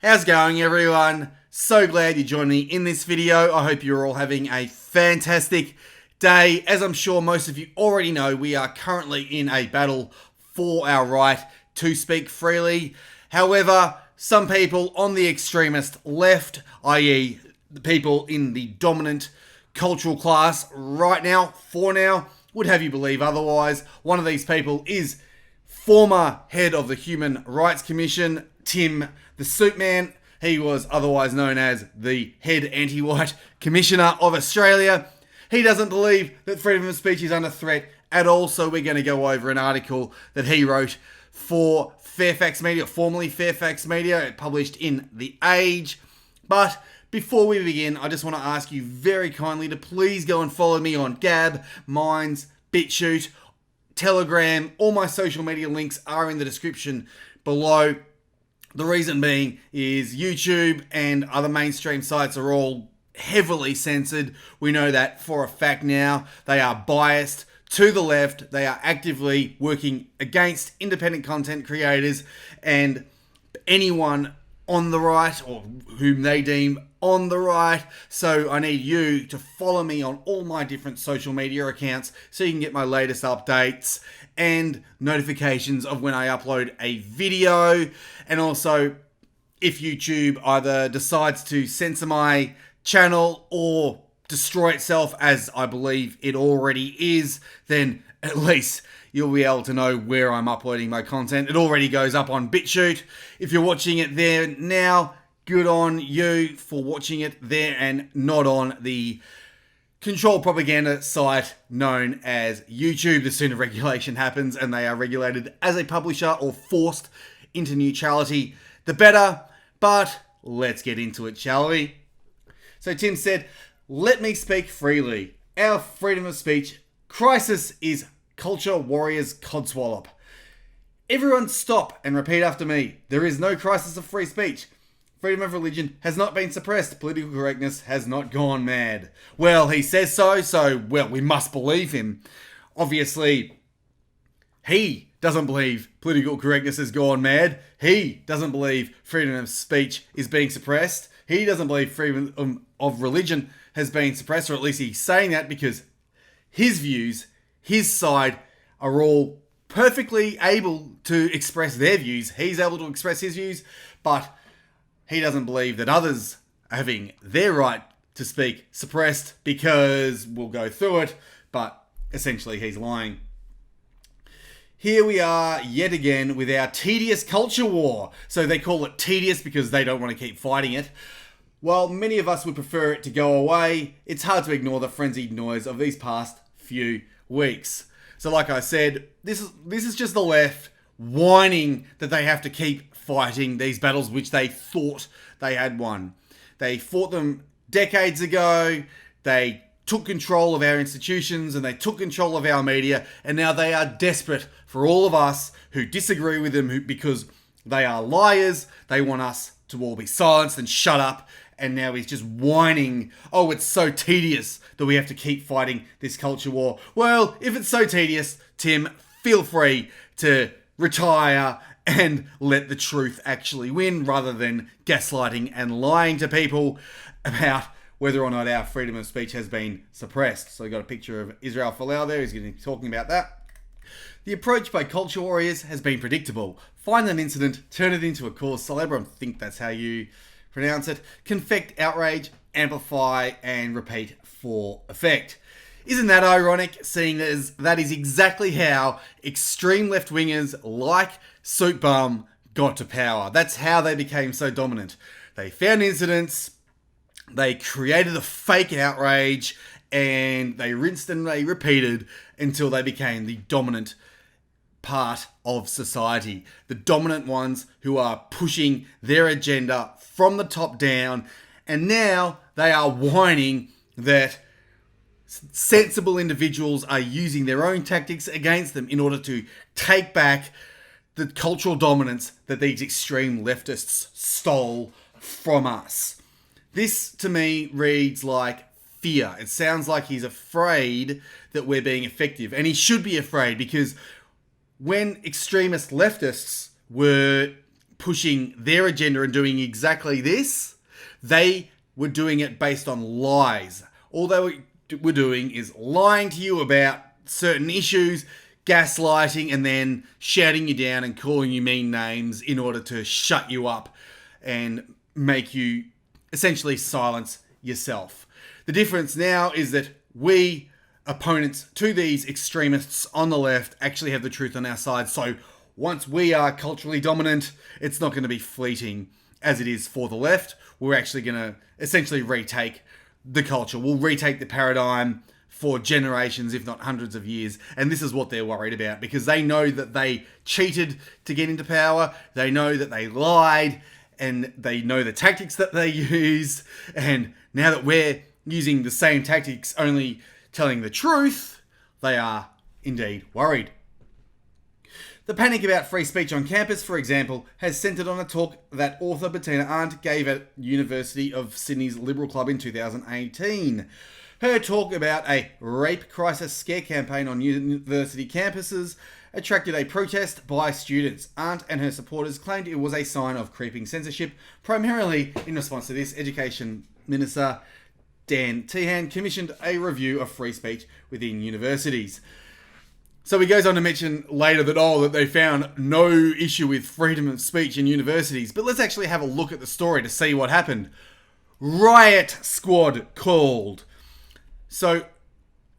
How's it going, everyone? So glad you joined me in this video. I hope you're all having a fantastic day. As I'm sure most of you already know, we are currently in a battle for our right to speak freely. However, some people on the extremist left, i.e. the people in the dominant cultural class right now, for now, would have you believe otherwise. One of these people is former head of the Human Rights Commission, Tim the Soupman. He was otherwise known as the head anti-white commissioner of Australia. He doesn't believe that freedom of speech is under threat at all, so we're going to go over an article that he wrote for Fairfax Media, formerly Fairfax Media, published in The Age. But before we begin, I just want to ask you very kindly to please go and follow me on Gab, Minds, BitChute, Telegram. All my social media links are in the description below. The reason being is YouTube and other mainstream sites are all heavily censored. We know that for a fact now. They are biased to the left. They are actively working against independent content creators and anyone on the right, or whom they deem on the right. So I need you to follow me on all my different social media accounts so you can get my latest updates and notifications of when I upload a video. And also, if YouTube either decides to censor my channel or destroy itself, as I believe it already is, then at least you'll be able to know where I'm uploading my content. It already goes up on BitChute. If you're watching it there now, good on you for watching it there and not on the controlled propaganda site known as YouTube. The sooner regulation happens and they are regulated as a publisher or forced into neutrality, the better. But let's get into it, shall we? So Tim said, "Let me speak freely. Our freedom of speech crisis is culture warriors codswallop. Everyone stop and repeat after me. There is no crisis of free speech. Freedom of religion has not been suppressed. Political correctness has not gone mad." Well, he says so, we must believe him. Obviously, he doesn't believe political correctness has gone mad. He doesn't believe freedom of speech is being suppressed. He doesn't believe freedom of religion has been suppressed, or at least he's saying that because his views, his side, are all perfectly able to express their views. He's able to express his views, but he doesn't believe that others are having their right to speak suppressed, because we'll go through it, but essentially he's lying. Here we are yet again with our tedious culture war. So they call it tedious because they don't want to keep fighting it. While many of us would prefer it to go away, it's hard to ignore the frenzied noise of these past few weeks. So like I said, this is just the left whining that they have to keep fighting these battles which they thought they had won. They fought them decades ago. They took control of our institutions and they took control of our media, and now they are desperate for all of us who disagree with them because they are liars. They want us to all be silenced and shut up. And now he's just whining, "Oh, it's so tedious that we have to keep fighting this culture war." Well, if it's so tedious, Tim, feel free to retire and let the truth actually win, rather than gaslighting and lying to people about whether or not our freedom of speech has been suppressed. So we got a picture of Israel Folau there. He's going to be talking about that. "The approach by culture warriors has been predictable. Find an incident, turn it into a cause célèbre," I think that's how you pronounce it, "confect, outrage, amplify, and repeat for effect." Isn't that ironic, seeing as that is exactly how extreme left-wingers like Soupman got to power? That's how they became so dominant. They found incidents, they created a fake outrage, and they rinsed and they repeated until they became the dominant part of society. The dominant ones who are pushing their agenda from the top down, and now they are whining that sensible individuals are using their own tactics against them in order to take back the cultural dominance that these extreme leftists stole from us. This, to me, reads like fear. It sounds like he's afraid that we're being effective. And he should be afraid, because when extremist leftists were pushing their agenda and doing exactly this, they were doing it based on lies. All they were doing is lying to you about certain issues, gaslighting, and then shouting you down and calling you mean names in order to shut you up and make you essentially silence yourself. The difference now is that we, opponents to these extremists on the left, actually have the truth on our side. So once we are culturally dominant, it's not going to be fleeting as it is for the left. We're actually going to essentially retake the culture. We'll retake the paradigm for generations, if not hundreds of years. And this is what they're worried about, because they know that they cheated to get into power. They know that they lied, and they know the tactics that they used. And now that we're using the same tactics, only telling the truth, they are indeed worried. The panic about free speech on campus, for example, has centred on a talk that author Bettina Arndt gave at University of Sydney's Liberal Club in 2018. Her talk about a rape crisis scare campaign on university campuses attracted a protest by students. Arndt and her supporters claimed it was a sign of creeping censorship. Primarily in response to this, Education Minister Dan Tehan commissioned a review of free speech within universities. So he goes on to mention later that they found no issue with freedom of speech in universities. But let's actually have a look at the story to see what happened. Riot squad called. So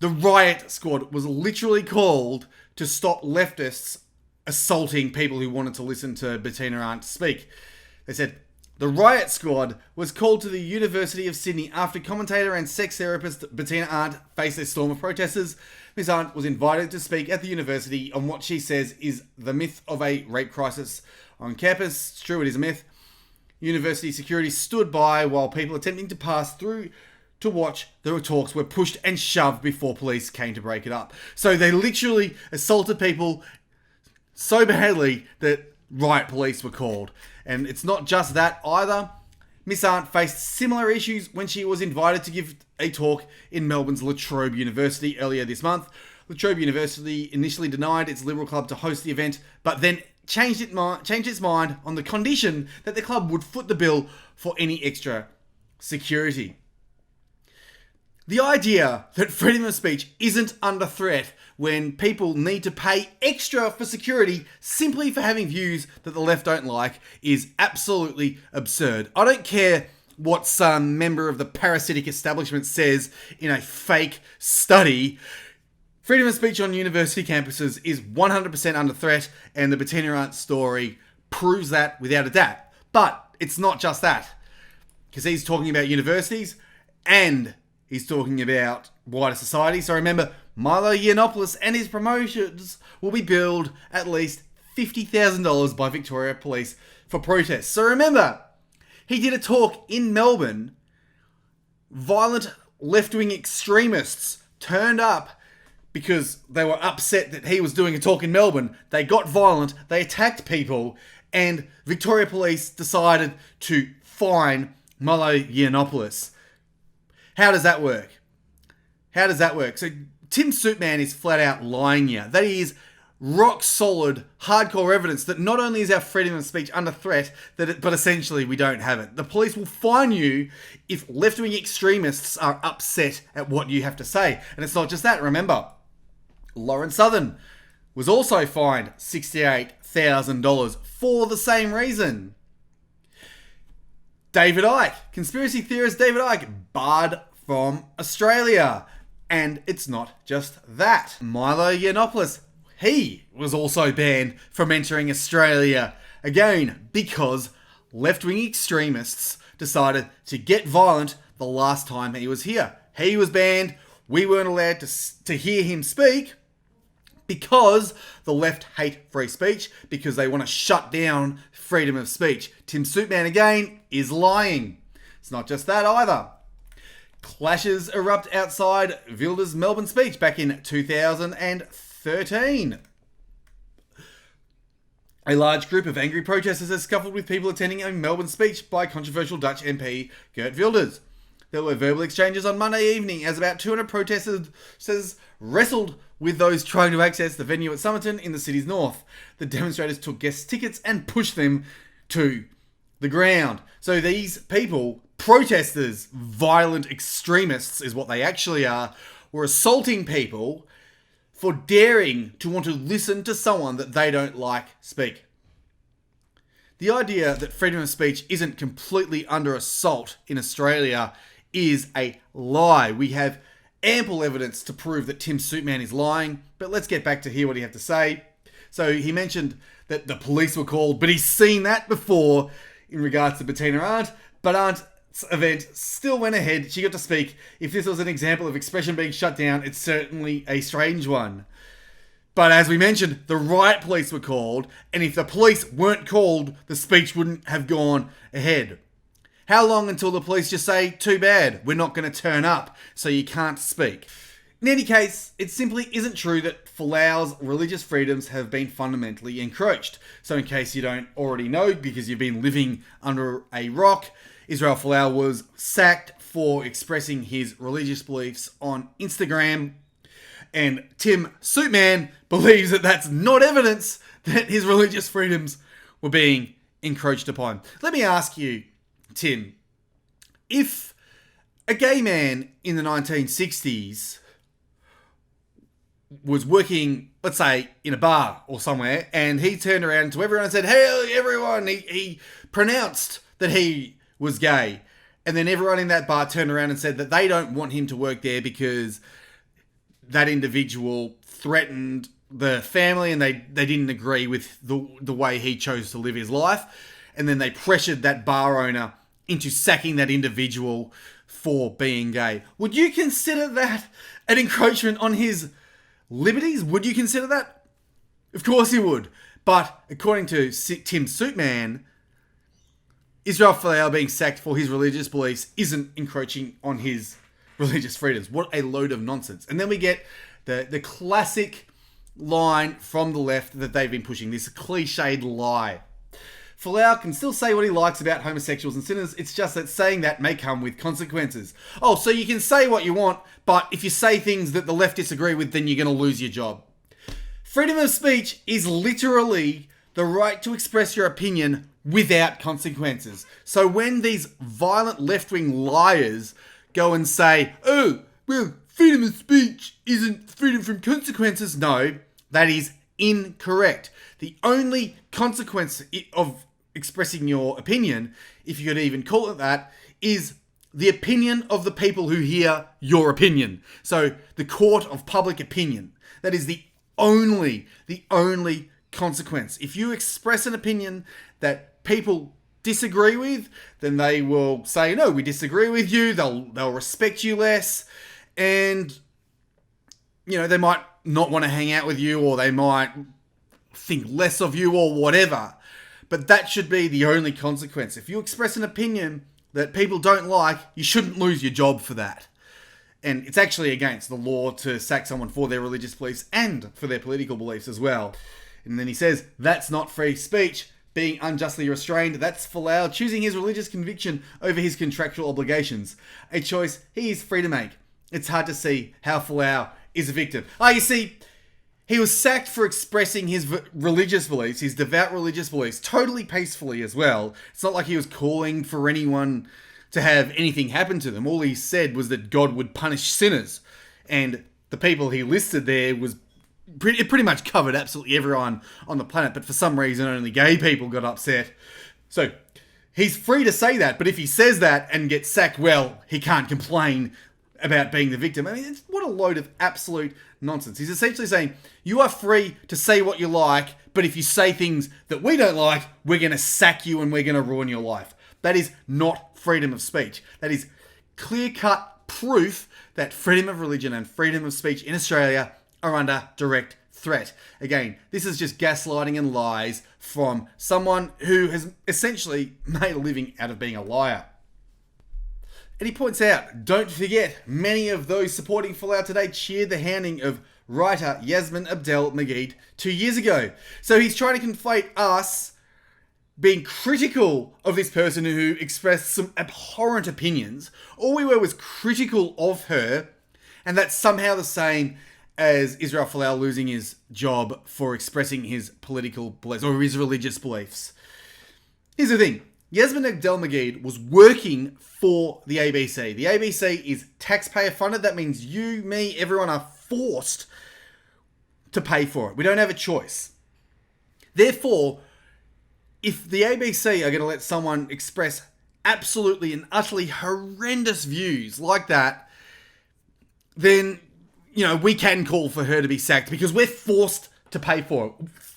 the riot squad was literally called to stop leftists assaulting people who wanted to listen to Bettina Arndt speak. They said, the riot squad was called to the University of Sydney after commentator and sex therapist Bettina Arndt faced a storm of protesters. Ms. Arndt was invited to speak at the university on what she says is the myth of a rape crisis on campus. It's true, it is a myth. University security stood by while people attempting to pass through to watch the talks were pushed and shoved before police came to break it up. So they literally assaulted people so badly that riot police were called. And it's not just that either. Miss Arndt faced similar issues when she was invited to give a talk in Melbourne's La Trobe University earlier this month. La Trobe University initially denied its Liberal Club to host the event, but then changed its mind on the condition that the club would foot the bill for any extra security. The idea that freedom of speech isn't under threat when people need to pay extra for security simply for having views that the left don't like is absolutely absurd. I don't care what some member of the parasitic establishment says in a fake study. Freedom of speech on university campuses is 100% under threat, and the Bettina Arndt story proves that without a doubt. But it's not just that, because he's talking about universities and he's talking about wider society. So remember, Milo Yiannopoulos and his promotions will be billed at least $50,000 by Victoria Police for protests. So remember, he did a talk in Melbourne. Violent left-wing extremists turned up because they were upset that he was doing a talk in Melbourne. They got violent, they attacked people, and Victoria Police decided to fine Milo Yiannopoulos. How does that work? So Tim Soupman is flat out lying here. That is rock solid, hardcore evidence that not only is our freedom of speech under threat, but essentially we don't have it. The police will fine you if left-wing extremists are upset at what you have to say. And it's not just that, remember. Lauren Southern was also fined $68,000 for the same reason. David Icke, conspiracy theorist David Icke, barred from Australia. And it's not just that. Milo Yiannopoulos, he was also banned from entering Australia. Again, because left-wing extremists decided to get violent the last time he was here. He was banned. We weren't allowed to hear him speak because the left hate free speech, because they want to shut down freedom of speech. Tim Soupman, again, is lying. It's not just that either. Clashes erupt outside Vilda's Melbourne speech back in 2013. A large group of angry protesters has scuffled with people attending a Melbourne speech by controversial Dutch MP Geert Wilders. There were verbal exchanges on Monday evening as about 200 protesters wrestled with those trying to access the venue at Somerton in the city's north. The demonstrators took guest tickets and pushed them to the ground. So these people, protesters, violent extremists is what they actually are, were assaulting people for daring to want to listen to someone that they don't like speak. The idea that freedom of speech isn't completely under assault in Australia is a lie. We have ample evidence to prove that Tim Soupman is lying, but let's get back to hear what he had to say. So he mentioned that the police were called, but he's seen that before in regards to Bettina Arndt, but Arndt's event still went ahead. She got to speak. If this was an example of expression being shut down, it's certainly a strange one. But as we mentioned, the riot police were called, and if the police weren't called, the speech wouldn't have gone ahead. How long until the police just say, too bad, we're not going to turn up, so you can't speak? In any case, it simply isn't true that Folau's religious freedoms have been fundamentally encroached. So in case you don't already know, because you've been living under a rock, Israel Folau was sacked for expressing his religious beliefs on Instagram. And Tim Soupman believes that that's not evidence that his religious freedoms were being encroached upon. Let me ask you, Tim, if a gay man in the 1960s was working, let's say, in a bar or somewhere, and he turned around to everyone and said, hey, everyone, he pronounced that he was gay. And then everyone in that bar turned around and said that they don't want him to work there because that individual threatened the family and they didn't agree with the way he chose to live his life. And then they pressured that bar owner into sacking that individual for being gay. Would you consider that an encroachment on his liberties? Would you consider that? Of course you would. But according to Tim Soupman, Israel Folau being sacked for his religious beliefs isn't encroaching on his religious freedoms. What a load of nonsense. And then we get the classic line from the left that they've been pushing, this cliched lie. Folau can still say what he likes about homosexuals and sinners, it's just that saying that may come with consequences. Oh, so you can say what you want, but if you say things that the left disagree with, then you're going to lose your job. Freedom of speech is literally the right to express your opinion without consequences. So when these violent left-wing liars go and say, oh, well, freedom of speech isn't freedom from consequences. No, that is incorrect. The only consequence of expressing your opinion, if you could even call it that, is the opinion of the people who hear your opinion. So the court of public opinion. That is the only consequence. If you express an opinion that people disagree with, then they will say, no, we disagree with you. They'll respect you less. And, you know, they might not want to hang out with you, or they might think less of you or whatever. But that should be the only consequence. If you express an opinion that people don't like, you shouldn't lose your job for that. And it's actually against the law to sack someone for their religious beliefs and for their political beliefs as well. And then he says, that's not free speech. Being unjustly restrained, that's Folau choosing his religious conviction over his contractual obligations. A choice he is free to make. It's hard to see how Folau is a victim. You see, he was sacked for expressing his religious beliefs, his devout religious beliefs, totally peacefully as well. It's not like he was calling for anyone to have anything happen to them. All he said was that God would punish sinners. And the people he listed there was it pretty much covered absolutely everyone on the planet, but for some reason only gay people got upset. So he's free to say that, but if he says that and gets sacked, well, he can't complain about being the victim. I mean, what a load of absolute nonsense. He's essentially saying, you are free to say what you like, but if you say things that we don't like, we're going to sack you and we're going to ruin your life. That is not freedom of speech. That is clear-cut proof that freedom of religion and freedom of speech in Australia are under direct threat. Again, this is just gaslighting and lies from someone who has essentially made a living out of being a liar. And he points out, don't forget, many of those supporting Folau today cheered the hounding of writer Yasmin Abdel Magid 2 years ago. So he's trying to conflate us being critical of this person who expressed some abhorrent opinions. All we were was critical of her, and that's somehow the same as Israel Folau losing his job for expressing his political beliefs or his religious beliefs. Here's the thing. Yasmin Abdelmajid was working for the ABC. The ABC is taxpayer funded. That means you, me, everyone are forced to pay for it. We don't have a choice. Therefore, if the ABC are going to let someone express absolutely and utterly horrendous views like that, then, we can call for her to be sacked because we're forced to pay for it.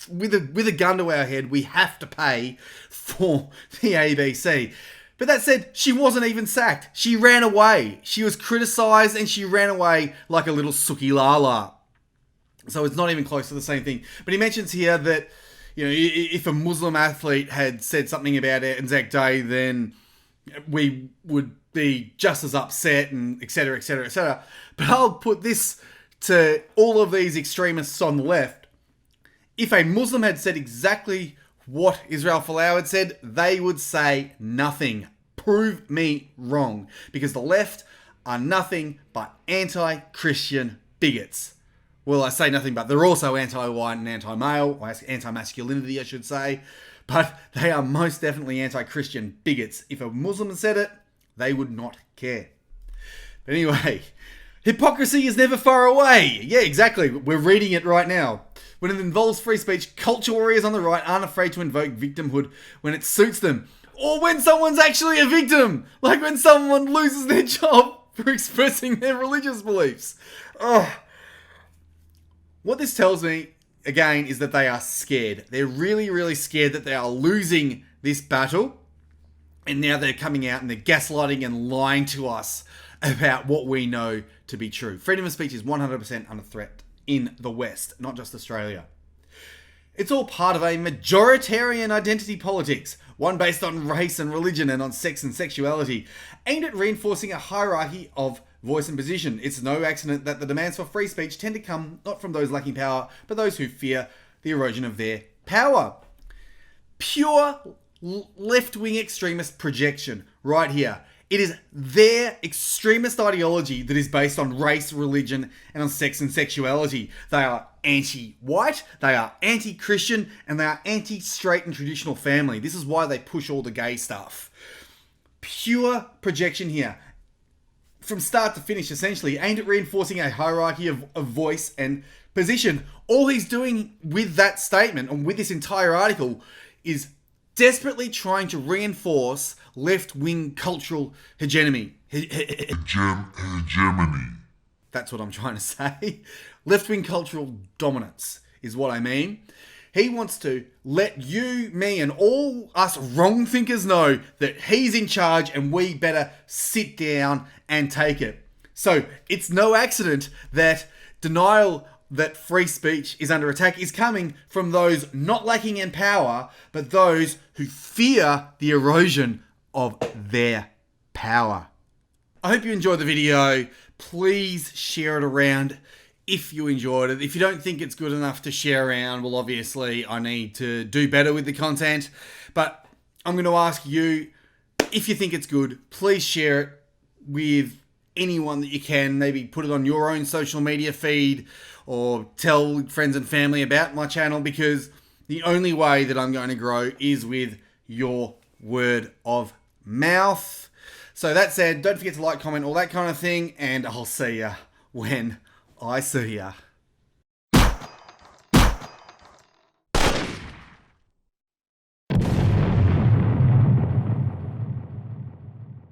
With a gun to our head, we have to pay for the ABC. But that said, she wasn't even sacked. She ran away. She was criticised and she ran away like a little Suki Lala. So it's not even close to the same thing. But he mentions here that, if a Muslim athlete had said something about Anzac Day, then we would be just as upset and et cetera, et cetera, et cetera. But I'll put this to all of these extremists on the left. If a Muslim had said exactly what Israel Folau had said, they would say nothing. Prove me wrong. Because the left are nothing but anti-Christian bigots. Well, I say nothing but they're also anti-white and anti-male, or anti-masculinity, I should say. But they are most definitely anti-Christian bigots. If a Muslim had said it, they would not care. But anyway, hypocrisy is never far away. Yeah, exactly. We're reading it right now. When it involves free speech, culture warriors on the right aren't afraid to invoke victimhood when it suits them. Or when someone's actually a victim. Like when someone loses their job for expressing their religious beliefs. What this tells me, again, is that they are scared. They're really, really scared that they are losing this battle. And now they're coming out and they're gaslighting and lying to us about what we know to be true. Freedom of speech is 100% under threat in the West, not just Australia. It's all part of a majoritarian identity politics, one based on race and religion and on sex and sexuality, aimed at reinforcing a hierarchy of voice and position. It's no accident that the demands for free speech tend to come not from those lacking power, but those who fear the erosion of their power. Pure left-wing extremist projection right here. It is their extremist ideology that is based on race, religion, and on sex and sexuality. They are anti-white, they are anti-Christian, and they are anti-straight and traditional family. This is why they push all the gay stuff. Pure projection here. From start to finish, essentially, aimed at reinforcing a hierarchy of voice and position. All he's doing with that statement and with this entire article is desperately trying to reinforce left-wing cultural hegemony. Hegemony. That's what I'm trying to say. Left-wing cultural dominance is what I mean. He wants to let you, me, and all us wrong thinkers know that he's in charge and we better sit down and take it. So it's no accident that denial that free speech is under attack is coming from those not lacking in power, but those who fear the erosion of their power. I hope you enjoyed the video. Please share it around if you enjoyed it. If you don't think it's good enough to share around, well, obviously I need to do better with the content. But I'm going to ask you, if you think it's good, please share it with anyone that you can. Maybe put it on your own social media feed or tell friends and family about my channel, because the only way that I'm going to grow is with your word of mouth. So that said, don't forget to like, comment, all that kind of thing, and I'll see ya when I see ya.